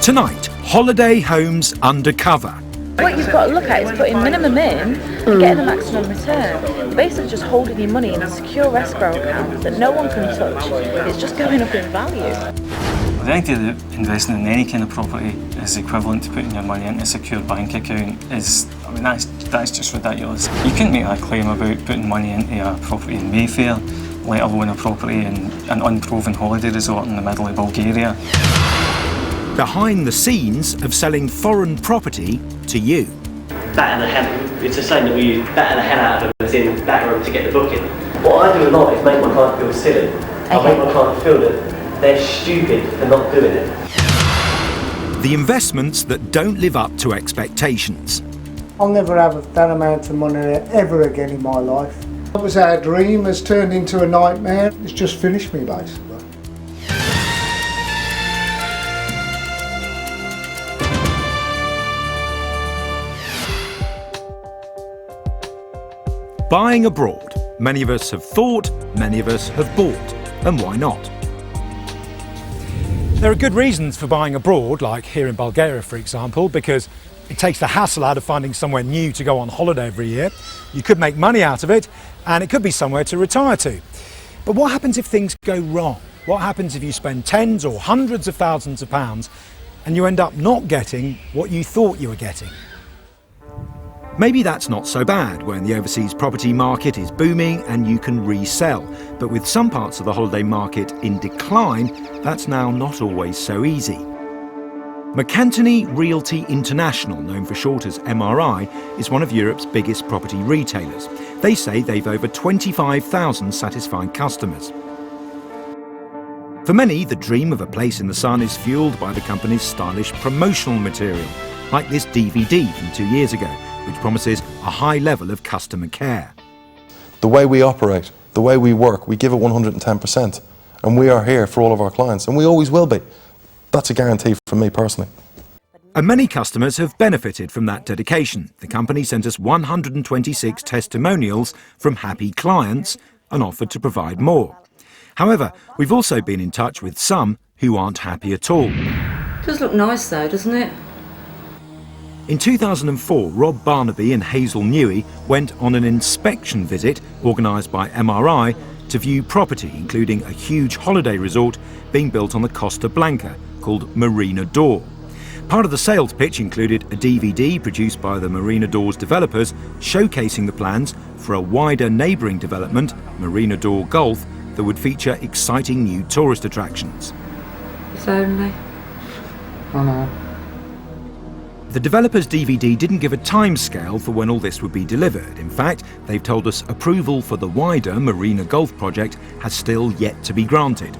Tonight, holiday homes undercover. What you've got to look at is putting minimum in and getting a maximum return. You're basically just holding your money in a secure escrow account that no one can touch. It's just going up in value. The idea that investing in any kind of property is equivalent to putting your money into a secure bank account is, that's just ridiculous. You couldn't make that claim about putting money into a property in Mayfair, let alone a property in an unproven holiday resort in the middle of Bulgaria. Behind the scenes of selling foreign property to you. Batter the hell, it's a saying that we use, batter the hell out of them as in batter them to get the booking. What I do a lot is make my client feel silly. I make my client feel that they're stupid for not doing it. The investments that don't live up to expectations. I'll never have that amount of money ever again in my life. It was our dream, has turned into a nightmare. It's just finished me basically. Buying abroad. Many of us have thought, many of us have bought. And why not? There are good reasons for buying abroad, like here in Bulgaria, for example, because it takes the hassle out of finding somewhere new to go on holiday every year. You could make money out of it, and it could be somewhere to retire to. But what happens if things go wrong? What happens if you spend tens or hundreds of thousands of pounds and you end up not getting what you thought you were getting? Maybe that's not so bad when the overseas property market is booming and you can resell. But with some parts of the holiday market in decline, that's now not always so easy. Macanthony Realty International, known for short as MRI, is one of Europe's biggest property retailers. They say they've over 25,000 satisfied customers. For many, the dream of a place in the sun is fueled by the company's stylish promotional material, like this DVD from 2 years ago, which promises a high level of customer care. The way we operate, the way we work, we give it 110%. And we are here for all of our clients, and we always will be. That's a guarantee from me personally. And many customers have benefited from that dedication. The company sent us 126 testimonials from happy clients and offered to provide more. However, we've also been in touch with some who aren't happy at all. Does look nice though, doesn't it? In 2004, Rob Barnaby and Hazel Newey went on an inspection visit organised by MRI to view property, including a huge holiday resort being built on the Costa Blanca called Marina d'Or. Part of the sales pitch included a DVD produced by the Marina d'Or's developers showcasing the plans for a wider neighbouring development, Marina d'Or Golf, that would feature exciting new tourist attractions. If only. I know. The developer's DVD didn't give a timescale for when all this would be delivered. In fact, they've told us approval for the wider Marina Golf project has still yet to be granted.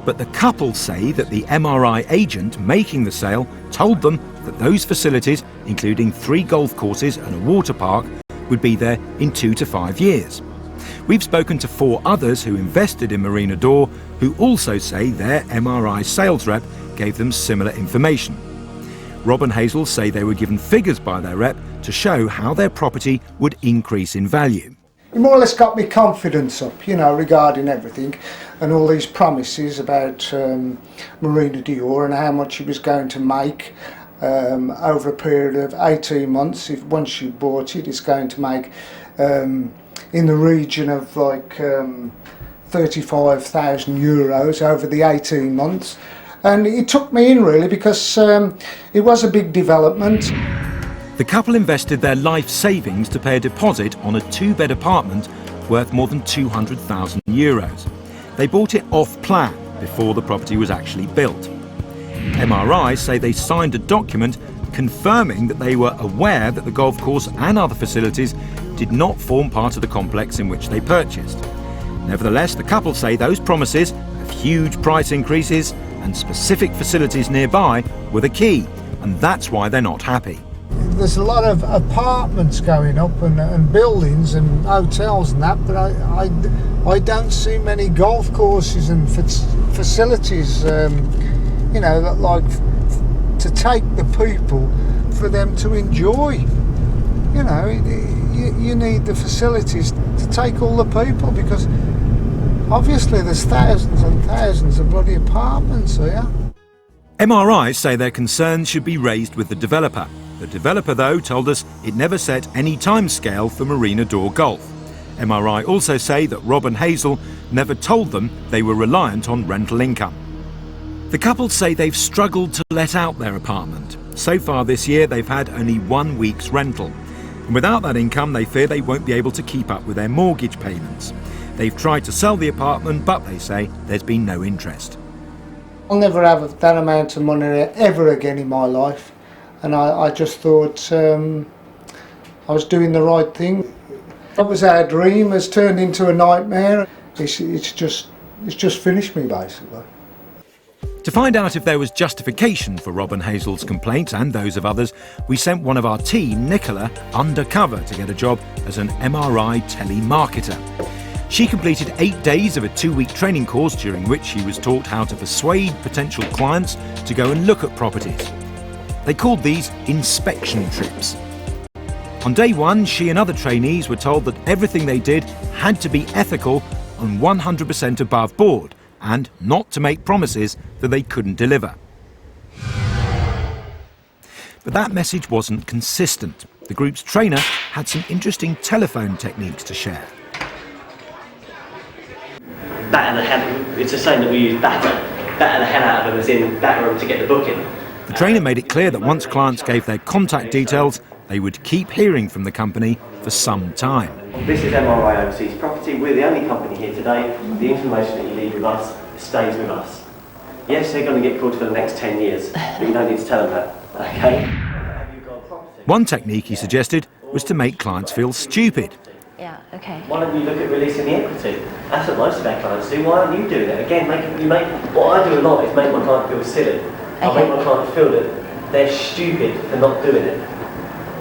But the couple say that the MRI agent making the sale told them that those facilities, including 3 golf courses and a water park, would be there in 2 to 5 years. We've spoken to 4 others who invested in Marina d'Or, who also say their MRI sales rep gave them similar information. Rob and Hazel say they were given figures by their rep to show how their property would increase in value. It more or less got me confidence up, regarding everything and all these promises about Marina d'Or and how much it was going to make over a period of 18 months. If once you bought it, it's going to make in the region of like 35,000 euros over the 18 months. And it took me in really because it was a big development. The couple invested their life savings to pay a deposit on a 2-bed apartment worth more than 200,000 euros. They bought it off plan before the property was actually built. MRI say they signed a document confirming that they were aware that the golf course and other facilities did not form part of the complex in which they purchased. Nevertheless, the couple say those promises of huge price increases and specific facilities nearby were the key, and that's why they're not happy. There's a lot of apartments going up and buildings and hotels and that, but I don't see many golf courses and facilities, like to take the people for them to enjoy. You need the facilities to take all the people, because obviously there's thousands and thousands of bloody apartments here. MRIs say their concerns should be raised with the developer. The developer, though, told us it never set any timescale for Marina Door Golf. MRI also say that Rob and Hazel never told them they were reliant on rental income. The couple say they've struggled to let out their apartment. So far this year, they've had only 1 week's rental. And without that income, they fear they won't be able to keep up with their mortgage payments. They've tried to sell the apartment, but they say there's been no interest. I'll never have that amount of money ever again in my life, and I just thought I was doing the right thing. What was our dream has turned into a nightmare. It's just finished me, basically. To find out if there was justification for Rob and Hazel's complaints and those of others, we sent one of our team, Nicola, undercover to get a job as an MRI telemarketer. She completed 8 days of a 2-week training course during which she was taught how to persuade potential clients to go and look at properties. They called these inspection trips. On day 1, she and other trainees were told that everything they did had to be ethical and 100% above board, and not to make promises that they couldn't deliver. But that message wasn't consistent. The group's trainer had some interesting telephone techniques to share. Batter the hell, it's a saying that we use batter the hell out of them, as in batter them to get the booking. The trainer made it clear that once clients gave their contact details, they would keep hearing from the company for some time. This is MRI Overseas Property. We're the only company here today. The information that you leave with us stays with us. Yes, they're going to get called for the next 10 years, but you don't need to tell them that, okay? One technique he suggested was to make clients feel stupid. Yeah, okay. Why don't you look at releasing the equity? That's what most of our clients do. Why don't you do that? Again, what I do a lot is make my client feel silly. I make my client feel that they're stupid for not doing it.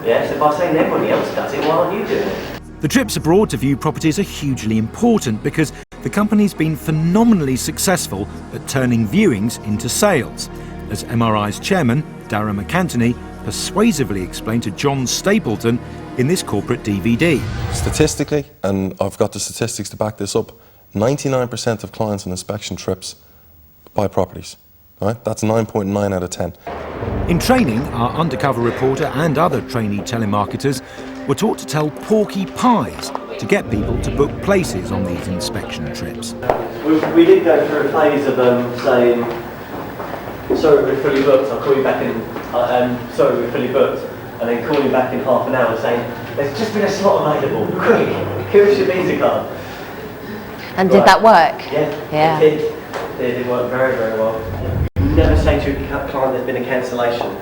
Yeah, so by saying everybody else does it, why aren't you doing it? The trips abroad to view properties are hugely important because the company's been phenomenally successful at turning viewings into sales, as MRI's chairman, Darragh Macanthony, persuasively explained to John Stapleton in this corporate DVD. Statistically, and I've got the statistics to back this up, 99% of clients on inspection trips buy properties. Right? That's 9.9 out of 10. In training, our undercover reporter and other trainee telemarketers were taught to tell porky pies to get people to book places on these inspection trips. We did go through a phase of saying, sorry, we're fully booked, I'll call you back in, sorry, we're fully booked, and then call you back in half an hour saying, there's just been a slot available, quick, give us your visa card. And did that work? Yeah. It did work very, very well. Never say to a client there's been a cancellation.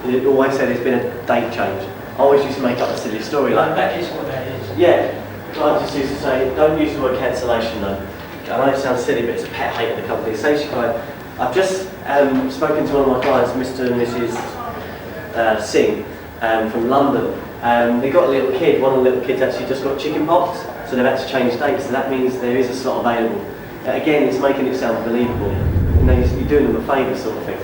You always say there's been a date change. I always used to make up a silly story like that. That is what that is. Yeah. I just used to say, don't use the word cancellation though. I know it sounds silly, but it's a pet hate of the company. Say to your client, I've just spoken to one of my clients, Mr. and Mrs. Singh, from London. They got a little kid. One of the little kids actually just got chicken pox, so they've had to change dates. So that means there is a slot available. Again, it's making it sound believable. You know, you're doing them a favour, sort of thing.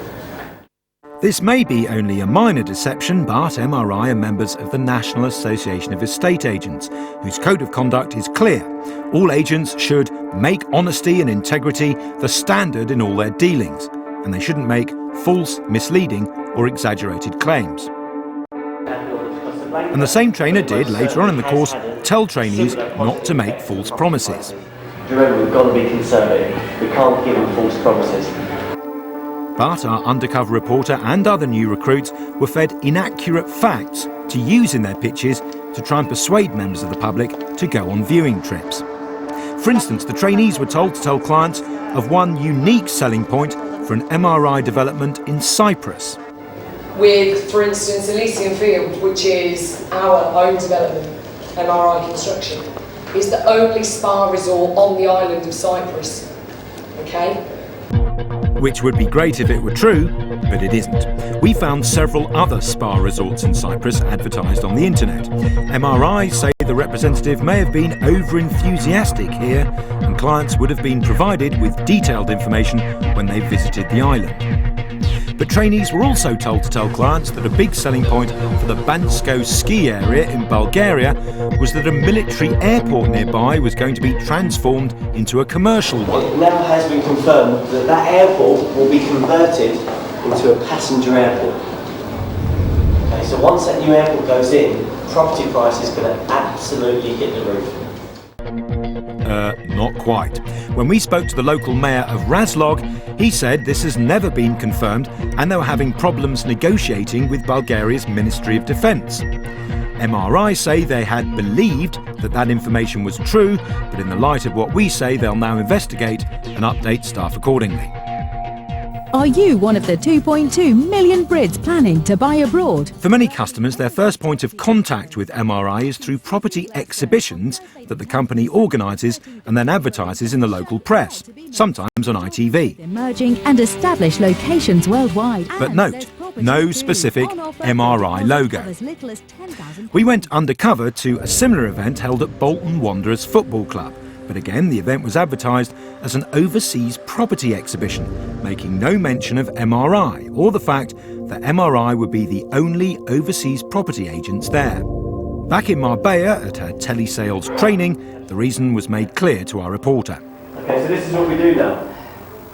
This may be only a minor deception, but MRI are members of the National Association of Estate Agents, whose code of conduct is clear. All agents should make honesty and integrity the standard in all their dealings, and they shouldn't make false, misleading or exaggerated claims. And the same trainer did, later on in the course, tell trainees not to make false promises. Remember, we've got to be conservative. We can't give them false promises. But our undercover reporter and other new recruits were fed inaccurate facts to use in their pitches to try and persuade members of the public to go on viewing trips. For instance, the trainees were told to tell clients of one unique selling point for an MRI development in Cyprus. With, for instance, Elysian Field, which is our own development, MRI construction, is the only spa resort on the island of Cyprus. Okay? Which would be great if it were true, but it isn't. We found several other spa resorts in Cyprus advertised on the internet. MRI say the representative may have been over-enthusiastic here, and clients would have been provided with detailed information when they visited the island. But trainees were also told to tell clients that a big selling point for the Bansko ski area in Bulgaria was that a military airport nearby was going to be transformed into a commercial one. It now has been confirmed that that airport will be converted into a passenger airport. Okay, so once that new airport goes in, property price is going to absolutely hit the roof. Not quite. When we spoke to the local mayor of Razlog, he said this has never been confirmed and they were having problems negotiating with Bulgaria's Ministry of Defence. MRI say they had believed that information was true, but in the light of what we say, they'll now investigate and update staff accordingly. Are you one of the 2.2 million Brits planning to buy abroad? For many customers, their first point of contact with MRI is through property exhibitions that the company organises and then advertises in the local press, sometimes on ITV. Emerging and established locations worldwide. But note, no specific MRI logo. We went undercover to a similar event held at Bolton Wanderers Football Club. But again, the event was advertised as an overseas property exhibition, making no mention of MRI or the fact that MRI would be the only overseas property agents there. Back in Marbella at her telesales training, the reason was made clear to our reporter. Okay, so this is what we do now.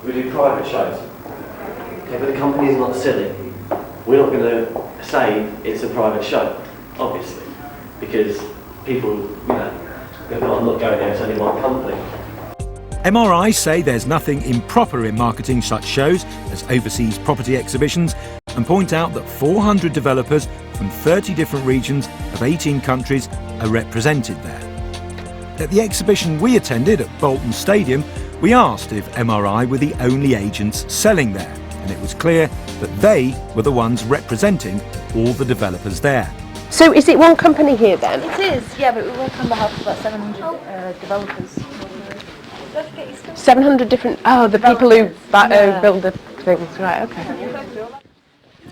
We do private shows. Okay, but the company is not silly. We're not going to say it's a private show, obviously, because people, I'm not going there, it's only one company. MRI say there's nothing improper in marketing such shows as overseas property exhibitions and point out that 400 developers from 30 different regions of 18 countries are represented there. At the exhibition we attended at Bolton Stadium, we asked if MRI were the only agents selling there, and it was clear that they were the ones representing all the developers there. So is it one company here then? It is, yeah, but we work on behalf of about 700 developers. 700 different, the people who build the things, right, okay.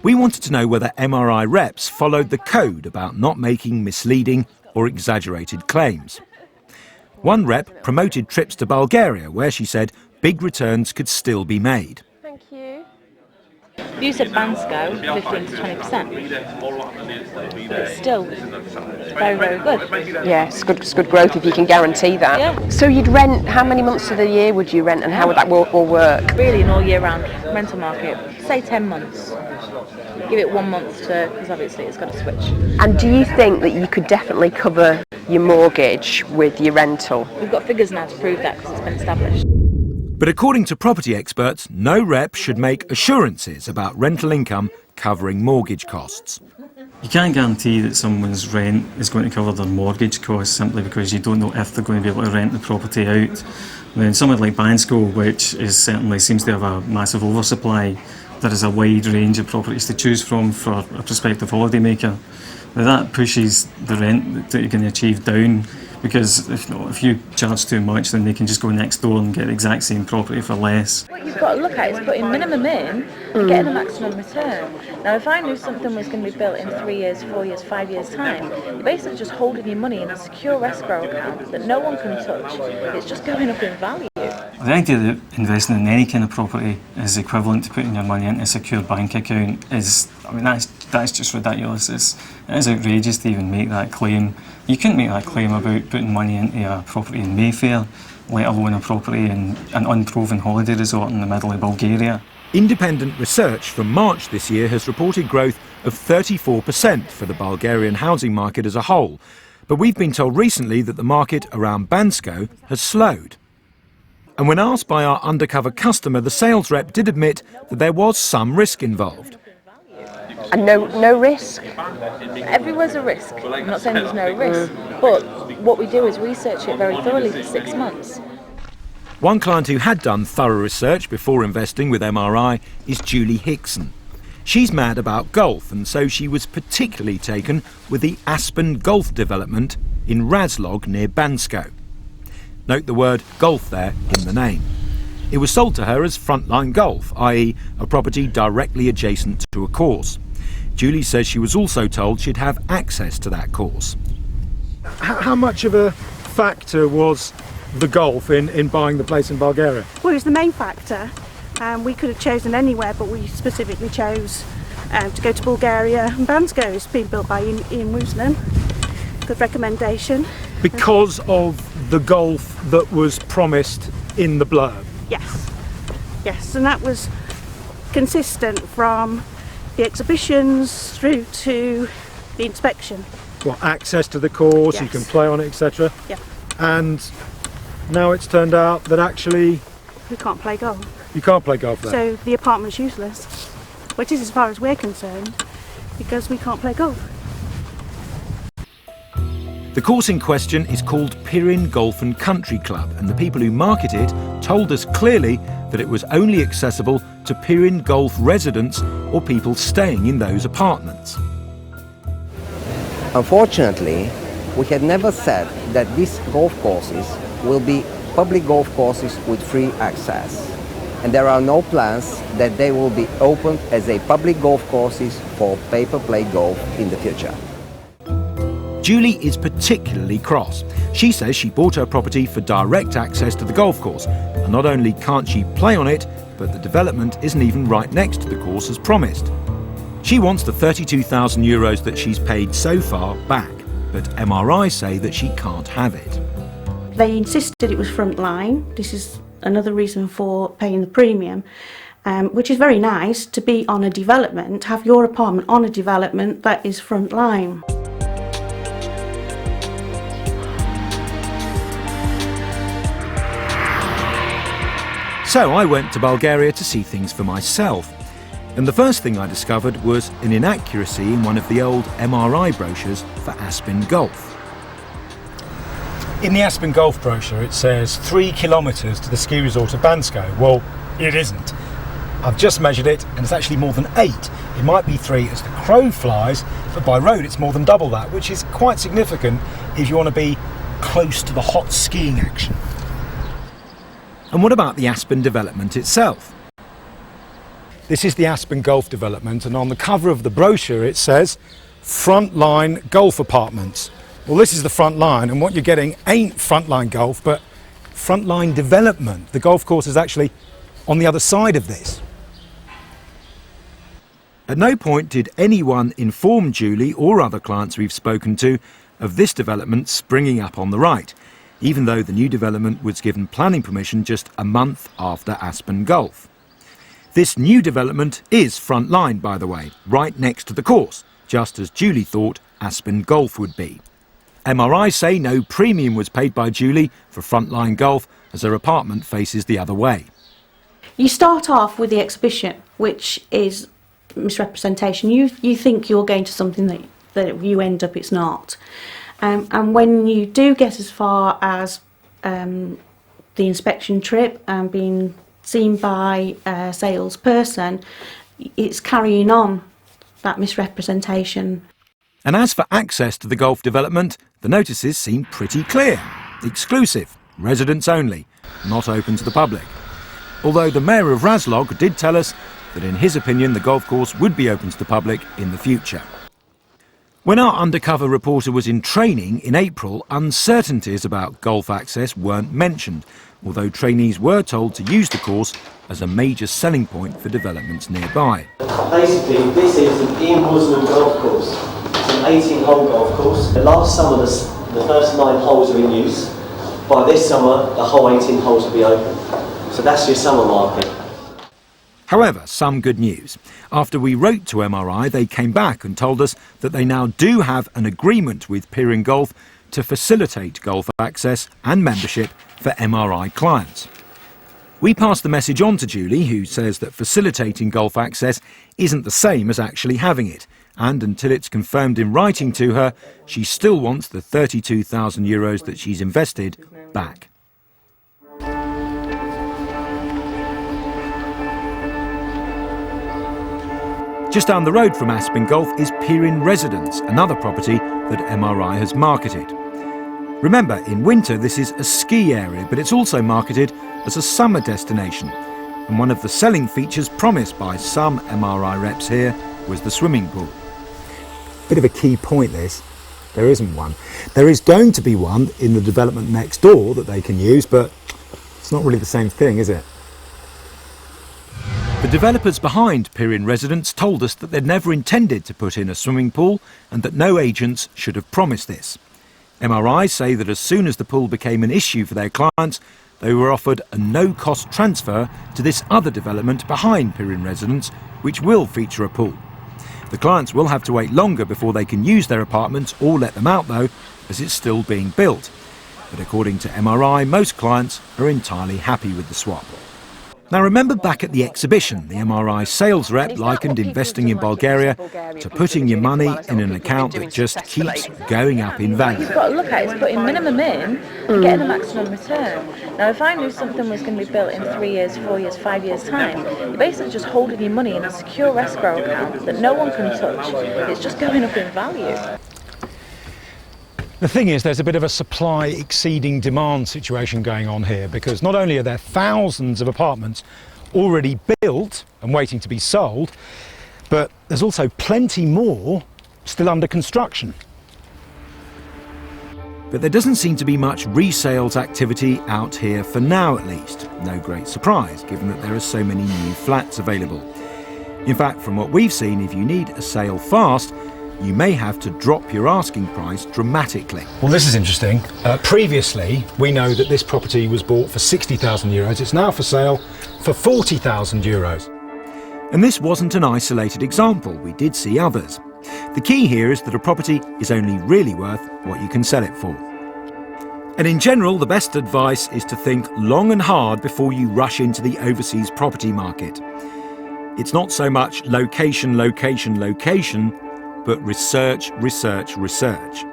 We wanted to know whether MRI reps followed the code about not making misleading or exaggerated claims. One rep promoted trips to Bulgaria where she said big returns could still be made. Thank you. You said Bansko, 15 to 20%. But it's still very, very good. Yeah, it's good growth if you can guarantee that. Yeah. So you'd rent, how many months of the year would you rent and how would that all work? Really an all year round rental market, say 10 months. Give it 1 month to, because obviously it's got to switch. And do you think that you could definitely cover your mortgage with your rental? We've got figures now to prove that because it's been established. But according to property experts, no rep should make assurances about rental income covering mortgage costs. You can't guarantee that someone's rent is going to cover their mortgage costs simply because you don't know if they're going to be able to rent the property out. I mean, somewhere like Bansko, which certainly seems to have a massive oversupply, there is a wide range of properties to choose from for a prospective holidaymaker. Now that pushes the rent that you're going to achieve down, because if you charge too much, then they can just go next door and get the exact same property for less. What you've got to look at is putting minimum in and getting a maximum return. Now, if I knew something was going to be built in 3 years, 4 years, 5 years' time, you're basically just holding your money in a secure escrow account that no one can touch. It's just going up in value. The idea that investing in any kind of property is equivalent to putting your money into a secure bank account is, that's just ridiculous. It is outrageous to even make that claim. You couldn't make that claim about putting money into a property in Mayfair, let alone a property in an unproven holiday resort in the middle of Bulgaria. Independent research from March this year has reported growth of 34% for the Bulgarian housing market as a whole. But we've been told recently that the market around Bansko has slowed. And when asked by our undercover customer, the sales rep did admit that there was some risk involved. And no risk? Everywhere's a risk. I'm not saying there's no risk, but what we do is research it very thoroughly for 6 months. One client who had done thorough research before investing with MRI is Julie Hickson. She's mad about golf, and so she was particularly taken with the Aspen Golf development in Razlog near Bansko. Note the word golf there in the name. It was sold to her as frontline golf, i.e. a property directly adjacent to a course. Julie says she was also told she'd have access to that course. How much of a factor was the golf in buying the place in Bulgaria? Well, it was the main factor. We could have chosen anywhere, but we specifically chose to go to Bulgaria and Bansko. It's been built by Ian Woosnan. Good recommendation. Because of the golf that was promised in the blurb? Yes, and that was consistent from the exhibitions through to the inspection. Well, access to the course, you Yes. can play on it, etc. Yeah. And now it's turned out that actually We can't play golf. you can't play golf there. So the apartment's useless, which is as far as we're concerned, because we can't play golf. The course in question is called Pirin Golf and Country Club, and the people who market it told us clearly that it was only accessible to Pirin Golf residents or people staying in those apartments. Unfortunately, we had never said that these golf courses will be public golf courses with free access. And there are no plans that they will be opened as a public golf courses for pay-per-play golf in the future. Julie is particularly cross. She says she bought her property for direct access to the golf course, and not only can't she play on it, but the development isn't even right next to the course as promised. She wants the €32,000 that she's paid so far back, but MRI say that she can't have it. They insisted it was front line. This is another reason for paying the premium, which is very nice to be on a development, have your apartment on a development that is front line. So I went to Bulgaria to see things for myself. And the first thing I discovered was an inaccuracy in one of the old MRI brochures for Aspen Golf. In the Aspen Golf brochure it says 3 kilometres to the ski resort of Bansko. Well, it isn't. I've just measured it and it's actually more than 8. It might be 3 as the crow flies, but by road it's more than double that, which is quite significant if you want to be close to the hot skiing action. And what about the Aspen development itself? This is the Aspen Golf development, and on the cover of the brochure it says Frontline Golf Apartments. Well, this is the front line, and what you're getting ain't frontline golf, but frontline development. The golf course is actually on the other side of this. At no point did anyone inform Julie or other clients we've spoken to of this development springing up on the right, even though the new development was given planning permission just a month after Aspen Golf. This new development is front line, by the way, right next to the course, just as Julie thought Aspen Golf would be. MRI say no premium was paid by Julie for frontline golf as her apartment faces the other way. You start off with the exhibition, which is misrepresentation. You think you're going to something that you end up it's not. And when you do get as far as the inspection trip and being seen by a salesperson, it's carrying on that misrepresentation. And as for access to the golf development, the notices seem pretty clear. Exclusive, residents only, not open to the public. Although the Mayor of Razlog did tell us that in his opinion the golf course would be open to the public in the future. When our undercover reporter was in training in April, uncertainties about golf access weren't mentioned, although trainees were told to use the course as a major selling point for developments nearby. Basically, this is an Ian Woosnam golf course. It's an 18-hole golf course. The last summer, the first 9 holes are in use. By this summer, the whole 18 holes will be open. So that's your summer market. However, some good news. After we wrote to MRI, they came back and told us that they now do have an agreement with Pirin Golf to facilitate golf access and membership for MRI clients. We passed the message on to Julie, who says that facilitating golf access isn't the same as actually having it, and until it's confirmed in writing to her, she still wants the €32,000 that she's invested back. Just down the road from Aspen Golf is Pirin Residence, another property that MRI has marketed. Remember, in winter this is a ski area, but it's also marketed as a summer destination. And one of the selling features promised by some MRI reps here was the swimming pool. Bit of a key point this, there isn't one. There is going to be one in the development next door that they can use, but it's not really the same thing, is it? The developers behind Pirin Residence told us that they'd never intended to put in a swimming pool and that no agents should have promised this. MRI say that as soon as the pool became an issue for their clients, they were offered a no-cost transfer to this other development behind Pirin Residence, which will feature a pool. The clients will have to wait longer before they can use their apartments or let them out though, as it's still being built. But according to MRI, most clients are entirely happy with the swap. Now remember back at the exhibition, the MRI sales rep likened investing in Bulgaria to putting your money in an account that just keeps going up in value. You've got to look at it, it's putting minimum in and getting the maximum return. Now if I knew something was going to be built in 3 years, 4 years, 5 years time, you're basically just holding your money in a secure escrow account that no one can touch. It's just going up in value. The thing is, there's a bit of a supply exceeding demand situation going on here, because not only are there thousands of apartments already built and waiting to be sold, but there's also plenty more still under construction. But there doesn't seem to be much resales activity out here for now at least. No great surprise, given that there are so many new flats available. In fact, from what we've seen, if you need a sale fast, you may have to drop your asking price dramatically. Well, this is interesting. Previously, we know that this property was bought for €60,000. It's now for sale for €40,000. And this wasn't an isolated example. We did see others. The key here is that a property is only really worth what you can sell it for. And in general, the best advice is to think long and hard before you rush into the overseas property market. It's not so much location, location, location, but research, research, research.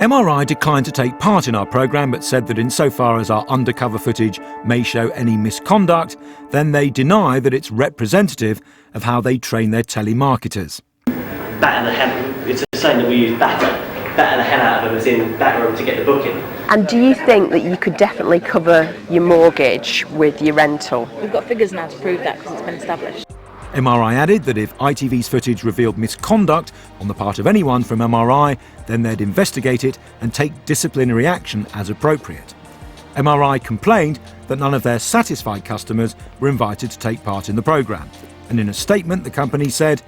MRI declined to take part in our programme, but said that insofar as our undercover footage may show any misconduct, then they deny that it's representative of how they train their telemarketers. Batter the hell, it's the same that we use batter the hell out of them, as in batter them to get the booking. And do you think that you could definitely cover your mortgage with your rental? We've got figures now to prove that because it's been established. MRI added that if ITV's footage revealed misconduct on the part of anyone from MRI, then they'd investigate it and take disciplinary action as appropriate. MRI complained that none of their satisfied customers were invited to take part in the programme. And in a statement, the company said,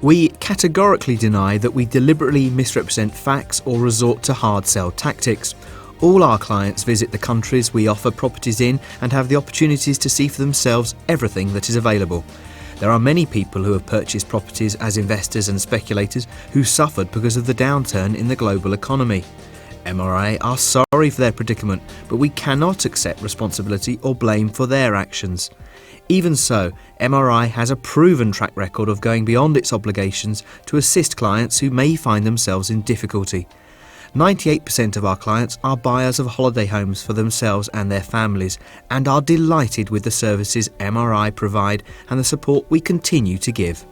"We categorically deny that we deliberately misrepresent facts or resort to hard sell tactics. All our clients visit the countries we offer properties in and have the opportunities to see for themselves everything that is available. There are many people who have purchased properties as investors and speculators who suffered because of the downturn in the global economy. MRI are sorry for their predicament, but we cannot accept responsibility or blame for their actions. Even so, MRI has a proven track record of going beyond its obligations to assist clients who may find themselves in difficulty. 98% of our clients are buyers of holiday homes for themselves and their families and are delighted with the services MRI provide and the support we continue to give."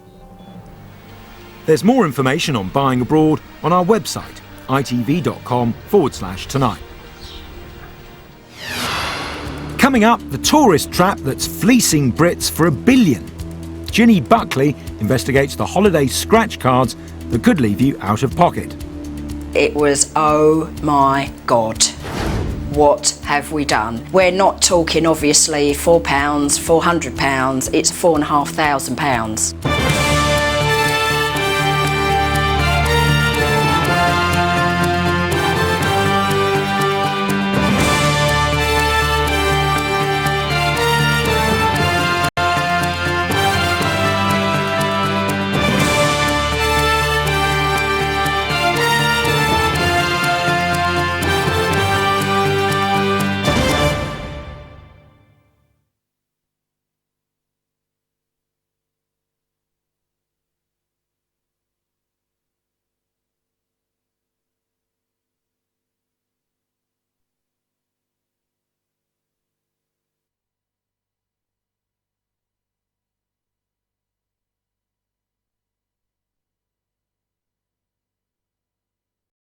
There's more information on buying abroad on our website, itv.com/tonight. Coming up, the tourist trap that's fleecing Brits for $1 billion. Ginny Buckley investigates the holiday scratch cards that could leave you out of pocket. It was, oh my God, what have we done? We're not talking obviously £4, £400, it's £4,500.